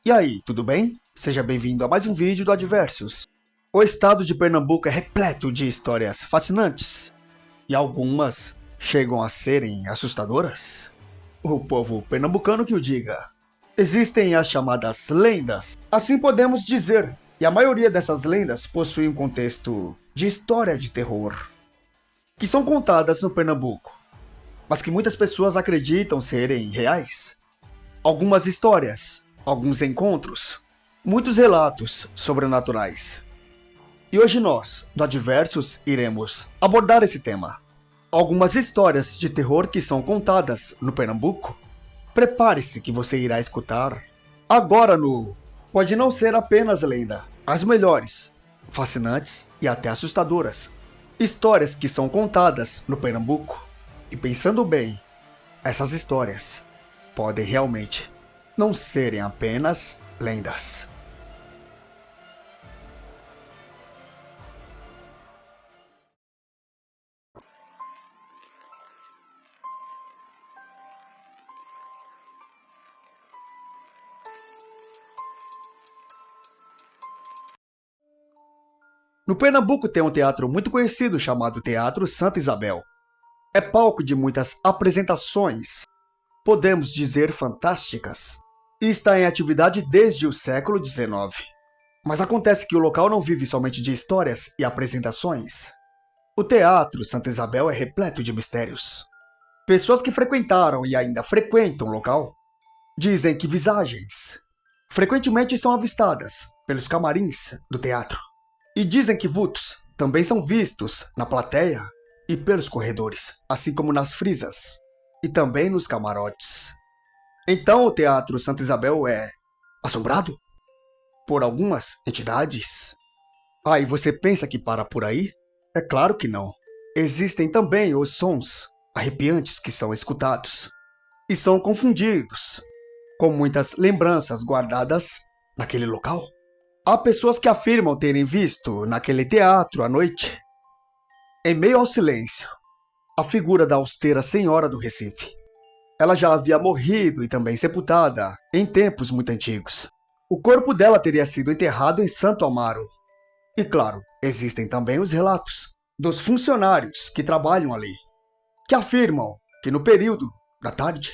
E aí, tudo bem? Seja bem-vindo a mais um vídeo do Adversus. O estado de Pernambuco é repleto de histórias fascinantes, e algumas chegam a serem assustadoras. O povo pernambucano que o diga. Existem as chamadas lendas, assim podemos dizer, e a maioria dessas lendas possui um contexto de história de terror, que são contadas no Pernambuco, mas que muitas pessoas acreditam serem reais. Algumas histórias, alguns encontros, muitos relatos sobrenaturais. E hoje nós, do Adversus, iremos abordar esse tema. Algumas histórias de terror que são contadas no Pernambuco. Prepare-se que você irá escutar agora no Pode Não Ser Apenas Lenda, as melhores, fascinantes e até assustadoras histórias que são contadas no Pernambuco. E pensando bem, essas histórias podem realmente não serem apenas lendas. No Pernambuco tem um teatro muito conhecido chamado Teatro Santa Isabel. É palco de muitas apresentações, podemos dizer fantásticas, e está em atividade desde o século XIX. Mas acontece que o local não vive somente de histórias e apresentações. O Teatro Santa Isabel é repleto de mistérios. Pessoas que frequentaram e ainda frequentam o local dizem que visagens frequentemente são avistadas pelos camarins do teatro. E dizem que vultos também são vistos na plateia e pelos corredores, assim como nas frisas e também nos camarotes. Então o Teatro Santa Isabel é assombrado por algumas entidades? Ah, e você pensa que para por aí? É claro que não. Existem também os sons arrepiantes que são escutados e são confundidos com muitas lembranças guardadas naquele local. Há pessoas que afirmam terem visto naquele teatro à noite, em meio ao silêncio, a figura da austera Senhora do Recife. Ela já havia morrido e também sepultada em tempos muito antigos. O corpo dela teria sido enterrado em Santo Amaro. E claro, existem também os relatos dos funcionários que trabalham ali, que afirmam que no período da tarde,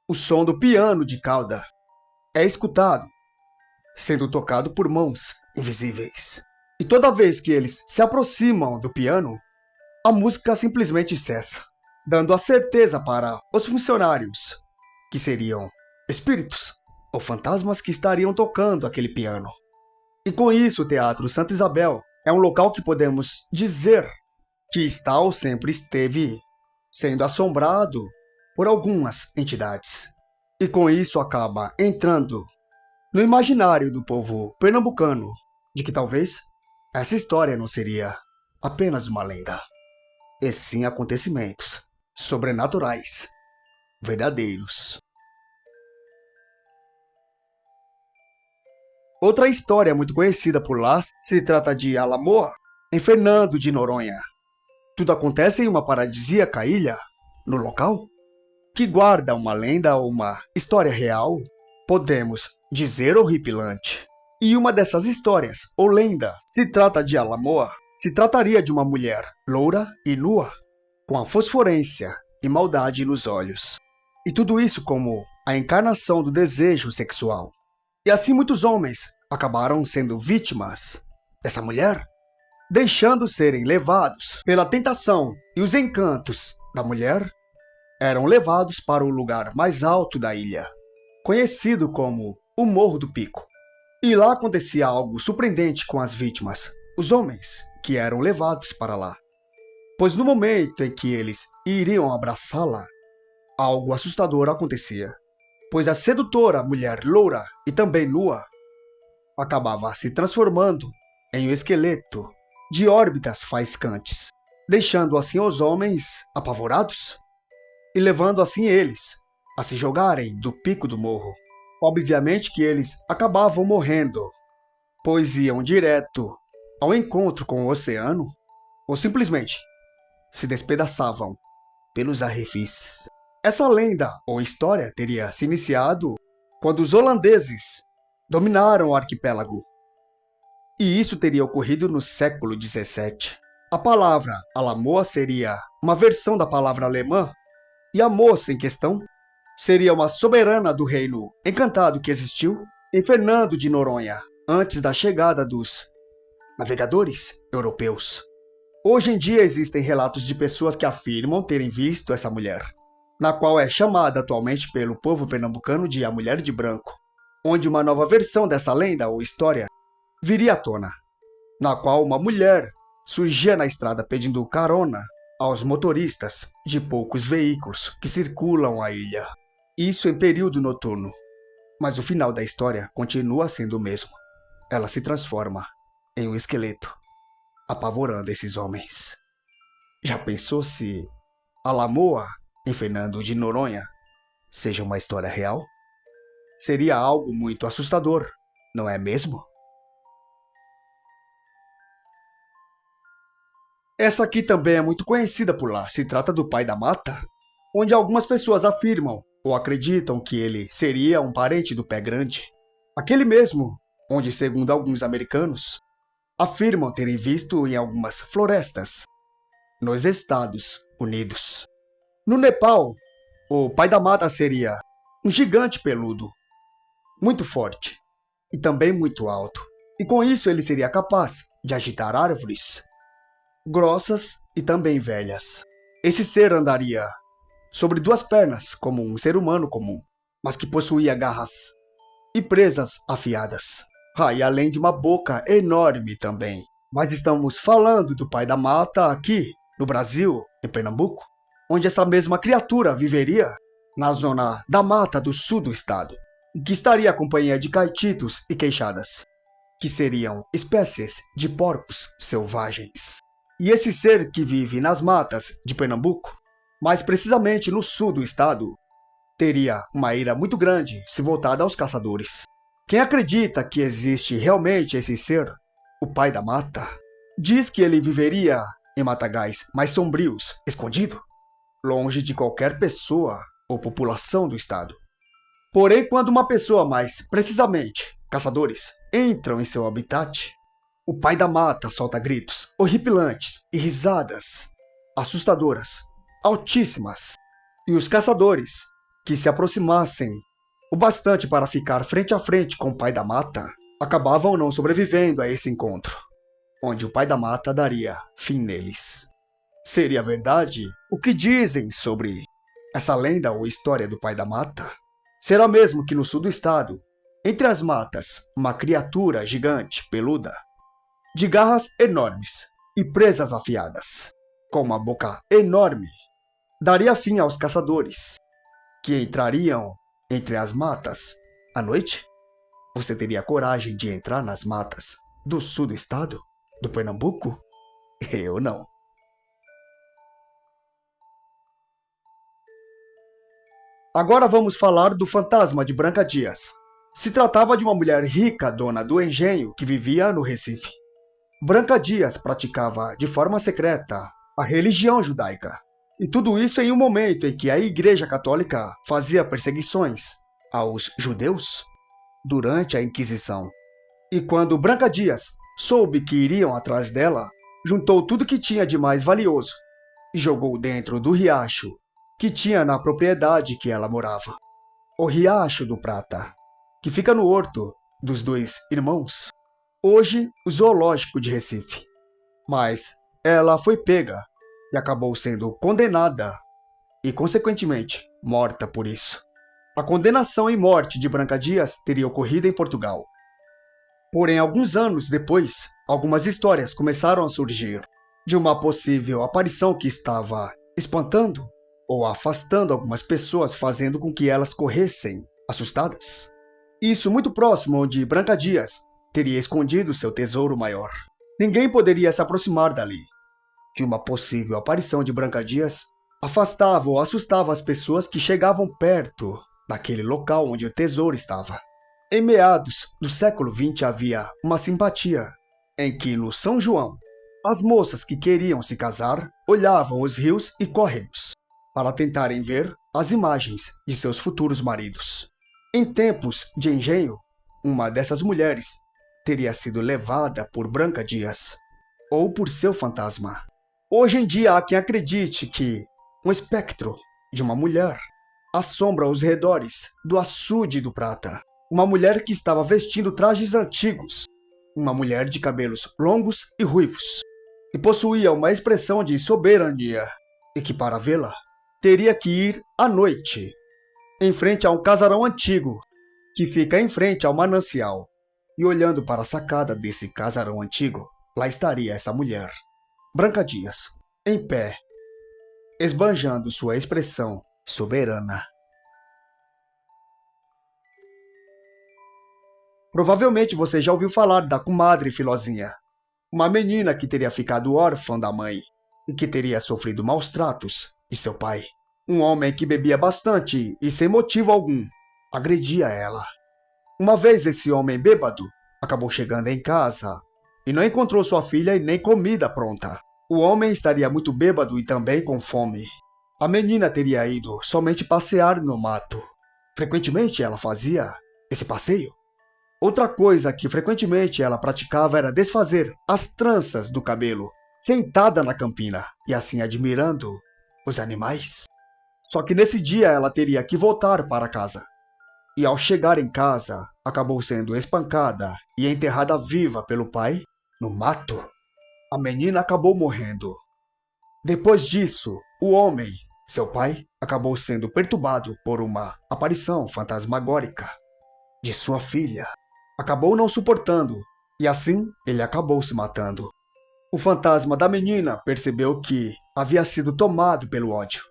o som do piano de cauda é escutado, sendo tocado por mãos invisíveis. E toda vez que eles se aproximam do piano, a música simplesmente cessa, dando a certeza para os funcionários que seriam espíritos ou fantasmas que estariam tocando aquele piano. E com isso, o Teatro Santa Isabel é um local que podemos dizer que está ou sempre esteve sendo assombrado por algumas entidades. E com isso acaba entrando no imaginário do povo pernambucano de que talvez essa história não seria apenas uma lenda, e sim acontecimentos sobrenaturais, verdadeiros. Outra história muito conhecida por lá se trata de Alamoa, em Fernando de Noronha. Tudo acontece em uma paradisíaca ilha, no local, que guarda uma lenda ou uma história real, podemos dizer horripilante. E uma dessas histórias, ou lenda, se trata de Alamoa. Se trataria de uma mulher loura e nua, com a fosforência e maldade nos olhos. E tudo isso como a encarnação do desejo sexual. E assim muitos homens acabaram sendo vítimas dessa mulher, deixando serem levados pela tentação e os encantos da mulher, eram levados para o lugar mais alto da ilha, conhecido como o Morro do Pico. E lá acontecia algo surpreendente com as vítimas, os homens que eram levados para lá. Pois no momento em que eles iriam abraçá-la, algo assustador acontecia, pois a sedutora mulher loura e também nua acabava se transformando em um esqueleto de órbitas faiscantes, deixando assim os homens apavorados e levando assim eles a se jogarem do pico do morro. Obviamente que eles acabavam morrendo, pois iam direto ao encontro com o oceano ou simplesmente se despedaçavam pelos arrefícios. Essa lenda ou história teria se iniciado quando os holandeses dominaram o arquipélago. E isso teria ocorrido no século XVII. A palavra Alamoa seria uma versão da palavra alemã, e a moça em questão seria uma soberana do reino encantado que existiu em Fernando de Noronha, antes da chegada dos navegadores europeus. Hoje em dia existem relatos de pessoas que afirmam terem visto essa mulher, na qual é chamada atualmente pelo povo pernambucano de a Mulher de Branco, onde uma nova versão dessa lenda ou história viria à tona, na qual uma mulher surgia na estrada pedindo carona aos motoristas de poucos veículos que circulam a ilha. Isso em período noturno. Mas o final da história continua sendo o mesmo. Ela se transforma em um esqueleto, apavorando esses homens. Já pensou se a Lamoa, em Fernando de Noronha, seja uma história real? Seria algo muito assustador, não é mesmo? Essa aqui também é muito conhecida por lá. Se trata do Pai da Mata, onde algumas pessoas afirmam ou acreditam que ele seria um parente do Pé Grande. Aquele mesmo, onde, segundo alguns americanos, afirmam terem visto em algumas florestas nos Estados Unidos. No Nepal, o Pai da Mata seria um gigante peludo, muito forte e também muito alto. E com isso ele seria capaz de agitar árvores grossas e também velhas. Esse ser andaria sobre duas pernas, como um ser humano comum, mas que possuía garras e presas afiadas. E além de uma boca enorme também. Mas estamos falando do Pai da Mata aqui, no Brasil, em Pernambuco, onde essa mesma criatura viveria na zona da mata do sul do estado, que estaria à companhia de caititos e queixadas, que seriam espécies de porcos selvagens. E esse ser que vive nas matas de Pernambuco, mais precisamente no sul do estado, teria uma ira muito grande se voltada aos caçadores. Quem acredita que existe realmente esse ser, o Pai da Mata, diz que ele viveria em matagais mais sombrios, escondido, longe de qualquer pessoa ou população do estado. Porém, quando uma pessoa, mais precisamente caçadores, entram em seu habitat, o Pai da Mata solta gritos horripilantes e risadas assustadoras, altíssimas. E os caçadores, que se aproximassem o bastante para ficar frente a frente com o Pai da Mata, acabavam não sobrevivendo a esse encontro, onde o Pai da Mata daria fim neles. Seria verdade o que dizem sobre essa lenda ou história do Pai da Mata? Será mesmo que no sul do estado, entre as matas, uma criatura gigante, peluda, de garras enormes e presas afiadas, com uma boca enorme, daria fim aos caçadores, que entrariam entre as matas à noite? Você teria coragem de entrar nas matas do sul do estado, do Pernambuco? Eu não. Agora vamos falar do fantasma de Branca Dias. Se tratava de uma mulher rica, dona do engenho, que vivia no Recife. Branca Dias praticava de forma secreta a religião judaica. E tudo isso em um momento em que a Igreja Católica fazia perseguições aos judeus durante a Inquisição. E quando Branca Dias soube que iriam atrás dela, juntou tudo que tinha de mais valioso e jogou dentro do riacho que tinha na propriedade que ela morava. O Riacho do Prata, que fica no Horto dos Dois Irmãos, hoje o Zoológico de Recife. Mas ela foi pega e acabou sendo condenada e, consequentemente, morta por isso. A condenação e morte de Branca Dias teria ocorrido em Portugal. Porém, alguns anos depois, algumas histórias começaram a surgir de uma possível aparição que estava espantando ou afastando algumas pessoas, fazendo com que elas corressem assustadas. Isso muito próximo onde Branca Dias teria escondido seu tesouro maior. Ninguém poderia se aproximar dali. Que uma possível aparição de Branca Dias afastava ou assustava as pessoas que chegavam perto daquele local onde o tesouro estava. Em meados do século XX havia uma simpatia em que, no São João, as moças que queriam se casar olhavam os rios e córregos para tentarem ver as imagens de seus futuros maridos. Em tempos de engenho, uma dessas mulheres teria sido levada por Branca Dias, ou por seu fantasma. Hoje em dia há quem acredite que um espectro de uma mulher assombra os redores do açude do Prata. Uma mulher que estava vestindo trajes antigos, uma mulher de cabelos longos e ruivos, que possuía uma expressão de soberania, e que para vê-la teria que ir à noite, em frente a um casarão antigo, que fica em frente ao manancial. E olhando para a sacada desse casarão antigo, lá estaria essa mulher, Branca Dias, em pé, esbanjando sua expressão soberana. Provavelmente você já ouviu falar da comadre Filozinha, uma menina que teria ficado órfã da mãe e que teria sofrido maus tratos de seu pai. Um homem que bebia bastante e, sem motivo algum, agredia ela. Uma vez esse homem bêbado acabou chegando em casa e não encontrou sua filha e nem comida pronta. O homem estaria muito bêbado e também com fome. A menina teria ido somente passear no mato. Frequentemente ela fazia esse passeio. Outra coisa que frequentemente ela praticava era desfazer as tranças do cabelo, sentada na campina e assim admirando os animais. Só que nesse dia ela teria que voltar para casa. E ao chegar em casa, acabou sendo espancada e enterrada viva pelo pai no mato. A menina acabou morrendo. Depois disso, o homem, seu pai, acabou sendo perturbado por uma aparição fantasmagórica de sua filha. Acabou não suportando, e assim ele acabou se matando. O fantasma da menina percebeu que havia sido tomado pelo ódio,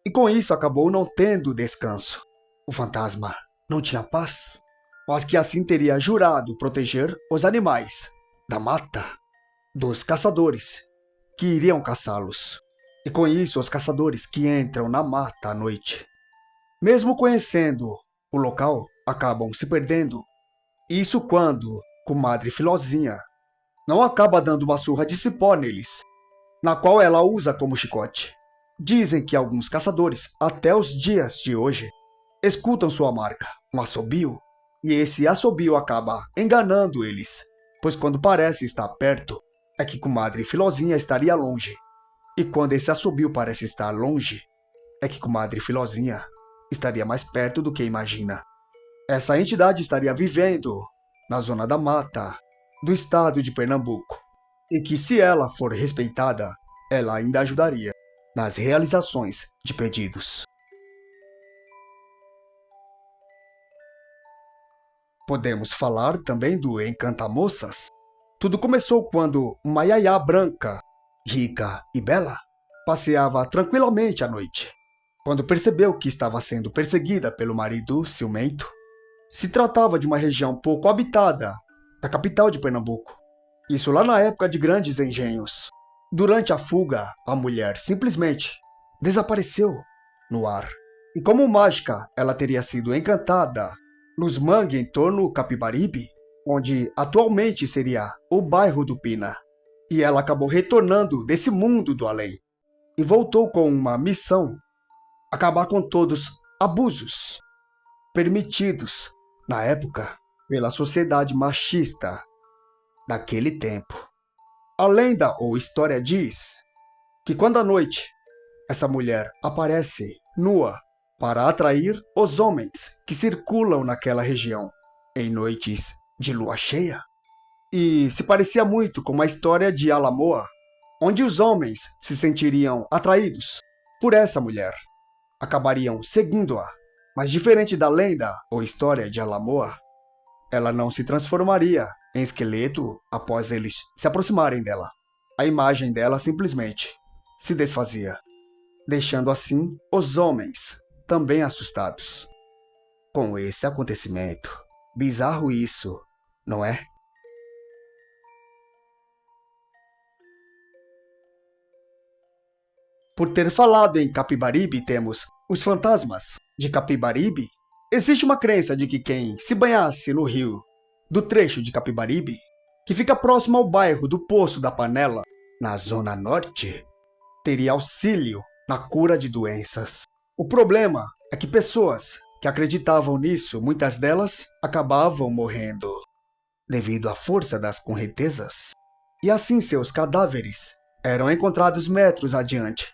e com isso acabou não tendo descanso. O fantasma não tinha paz, mas que assim teria jurado proteger os animais da mata, dos caçadores que iriam caçá-los. E com isso os caçadores que entram na mata à noite, mesmo conhecendo o local, acabam se perdendo. Isso quando comadre Filozinha não acaba dando uma surra de cipó neles, na qual ela usa como chicote. Dizem que alguns caçadores, até os dias de hoje, escutam sua marca, um assobio, e esse assobio acaba enganando eles, pois quando parece estar perto, é que comadre Filozinha estaria longe, e quando esse assobio parece estar longe, é que comadre Filozinha estaria mais perto do que imagina. Essa entidade estaria vivendo na zona da mata do estado de Pernambuco, e que se ela for respeitada, ela ainda ajudaria nas realizações de pedidos. Podemos falar também do Encantamoças. Tudo começou quando uma iaiá branca, rica e bela, passeava tranquilamente à noite, quando percebeu que estava sendo perseguida pelo marido ciumento. Se tratava de uma região pouco habitada da capital de Pernambuco, isso lá na época de grandes engenhos. Durante a fuga, a mulher simplesmente desapareceu no ar. E como mágica, ela teria sido encantada nos mangues em torno do Capibaribe, onde atualmente seria o bairro do Pina. E ela acabou retornando desse mundo do além e voltou com uma missão: acabar com todos os abusos permitidos na época pela sociedade machista daquele tempo. A lenda ou história diz que quando à noite essa mulher aparece nua para atrair os homens que circulam naquela região em noites de lua cheia, e se parecia muito com uma história de Alamoa, onde os homens se sentiriam atraídos por essa mulher, acabariam seguindo-a. Mas diferente da lenda ou história de Alamoa, ela não se transformaria em esqueleto após eles se aproximarem dela. A imagem dela simplesmente se desfazia, deixando assim os homens também assustados com esse acontecimento. Bizarro isso, não é? Por ter falado em Capibaribe, temos os fantasmas de Capibaribe. Existe uma crença de que quem se banhasse no rio do trecho de Capibaribe, que fica próximo ao bairro do Poço da Panela, na zona norte, teria auxílio na cura de doenças. O problema é que pessoas que acreditavam nisso, muitas delas acabavam morrendo devido à força das correntezas. E assim seus cadáveres eram encontrados metros adiante.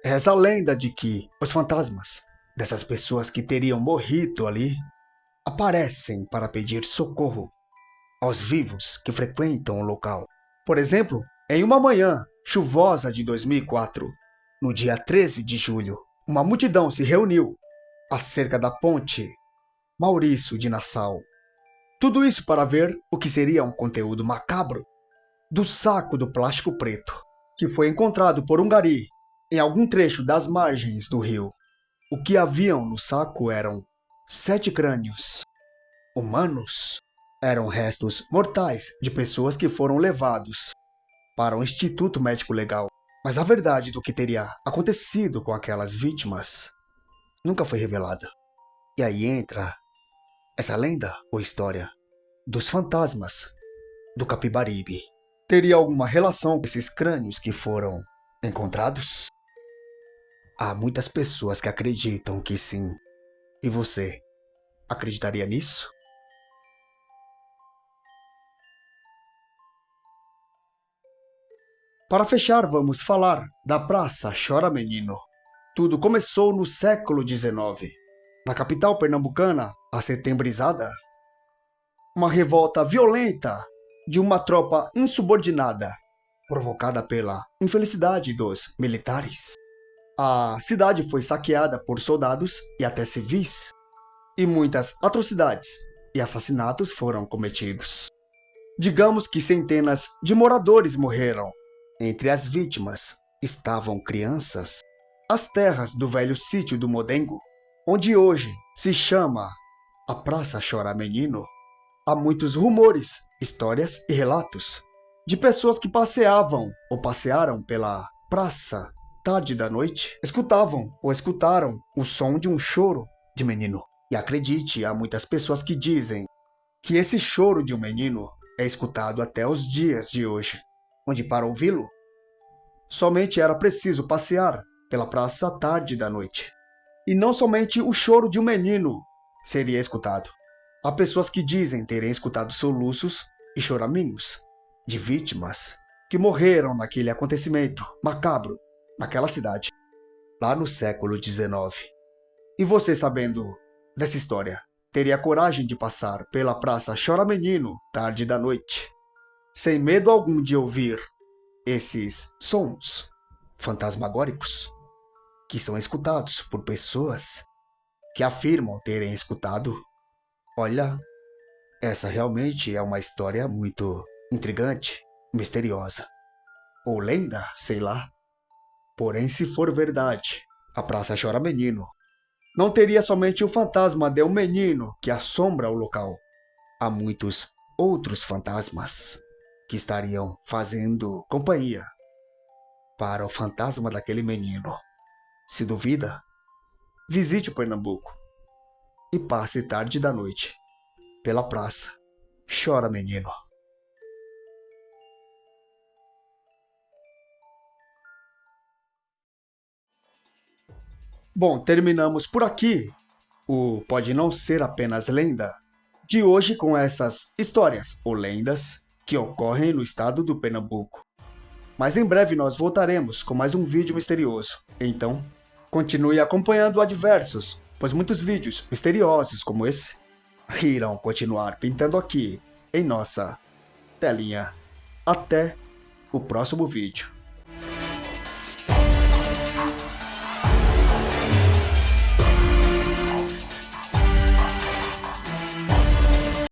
Reza a lenda de que os fantasmas dessas pessoas que teriam morrido ali aparecem para pedir socorro aos vivos que frequentam o local. Por exemplo, em uma manhã chuvosa de 2004, no dia 13 de julho, uma multidão se reuniu acerca da ponte Maurício de Nassau. Tudo isso para ver o que seria um conteúdo macabro do saco do plástico preto, que foi encontrado por um gari em algum trecho das margens do rio. O que haviam no saco eram 7 crânios humanos. Eram restos mortais de pessoas que foram levados para um instituto médico legal. Mas a verdade do que teria acontecido com aquelas vítimas nunca foi revelada. E aí entra essa lenda ou história dos fantasmas do Capibaribe. Teria alguma relação com esses crânios que foram encontrados? Há muitas pessoas que acreditam que sim. E você acreditaria nisso? Para fechar, vamos falar da Praça Chora Menino. Tudo começou no século XIX, na capital pernambucana, a setembrizada. Uma revolta violenta de uma tropa insubordinada, provocada pela infelicidade dos militares. A cidade foi saqueada por soldados e até civis, e muitas atrocidades e assassinatos foram cometidos. Digamos que centenas de moradores morreram. Entre as vítimas estavam crianças. As terras do velho sítio do Modengo, onde hoje se chama a Praça Chora Menino, há muitos rumores, histórias e relatos de pessoas que passeavam ou passearam pela praça tarde da noite, escutavam ou escutaram o som de um choro de menino. E acredite, há muitas pessoas que dizem que esse choro de um menino é escutado até os dias de hoje, onde para ouvi-lo, somente era preciso passear pela praça à tarde da noite. E não somente o choro de um menino seria escutado. Há pessoas que dizem terem escutado soluços e choraminhos de vítimas que morreram naquele acontecimento macabro naquela cidade, lá no século XIX. E você, sabendo dessa história, teria coragem de passar pela Praça Chora Menino tarde da noite, sem medo algum de ouvir esses sons fantasmagóricos que são escutados por pessoas que afirmam terem escutado? Olha, essa realmente é uma história muito intrigante, misteriosa. Ou lenda, sei lá. Porém, se for verdade, a Praça Chora Menino não teria somente o fantasma de um menino que assombra o local. Há muitos outros fantasmas que estariam fazendo companhia para o fantasma daquele menino. Se duvida, visite o Pernambuco e passe tarde da noite pela Praça Chora Menino. Bom, terminamos por aqui o Pode Não Ser Apenas Lenda de hoje com essas histórias ou lendas que ocorrem no estado do Pernambuco. Mas em breve nós voltaremos com mais um vídeo misterioso. Então, continue acompanhando Adversos, pois muitos vídeos misteriosos como esse irão continuar pintando aqui em nossa telinha. Até o próximo vídeo.